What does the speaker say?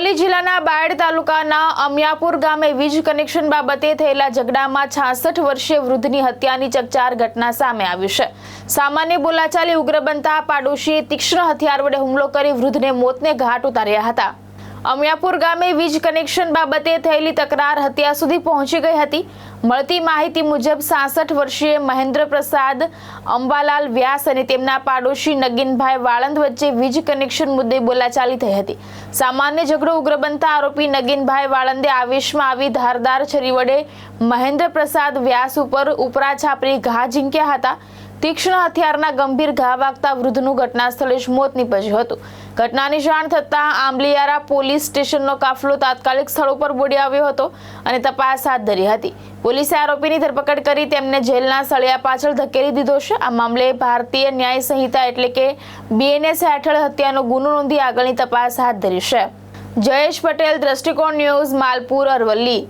અરવલ્લી જિલ્લાના બાયડ તાલુકાના અમિયાપુર ગામે વીજ કનેક્શન બાબતે થયેલા ઝઘડામાં 66 વર્ષીય વૃદ્ધની હત્યાની ચકચાર ઘટના સામે આવી છે। સામાન્ય બોલાચાલી ઉગ્ર બનતા પાડોશીએ તીક્ષ્ણ હથિયાર વડે હુમલો કરી વૃદ્ધને મોતને ઘાટ ઉતાર્યા હતા। અમિયાપુર ગામે વીજ કનેક્શન બાબતે થયેલી તકરાર હત્યા સુધી પહોંચી ગઈ હતી। મળતી માહિતી મુજબ 66 વર્ષીય મહેન્દ્ર પ્રસાદ અંબાલાલ વ્યાસ અને તેમના પાડોશી નગીનભાઈ વાળંદ વચ્ચે વીજ કનેક્શન મુદ્દે બોલાચાલી થઈ હતી। સામાન્ય ઝઘડો ઉગ્ર બનતા આરોપી નગીનભાઈ વાળંદે આવેશમાં આવી ધારદાર છરી વડે મહેન્દ્ર પ્રસાદ વ્યાસ ઉપર ઉપરા છાપરી ઘા ઝીંક્યા હતા। તીક્ષ્ણ હથિયારના ગંભીર ઘા વાગતા વૃદ્ધનું ઘટના સ્થળે જ મોત નીપજ્યું હતું। ઘટનાની જાણ થતાં આંબલિયારા પોલીસ સ્ટેશનનો કાફલો તાત્કાલિક સ્થળ ઉપર દોડી આવ્યો હતો અને તપાસ હાથ ધરી હતી। પોલીસે આરોપીની ધરપકડ કરી તેમને જેલના સળિયા પાછળ ધકેલી દીધો છે। આ મામલે ભારતીય ન્યાય સંહિતા એટલે કે BNS હેઠળ હત્યાનો ગુનો નોંધી આગળની તપાસ હાથ ધરી છે। જયેશ પટેલ, દ્રષ્ટિકોણ ન્યૂઝ, માલપુર, અરવલ્લી।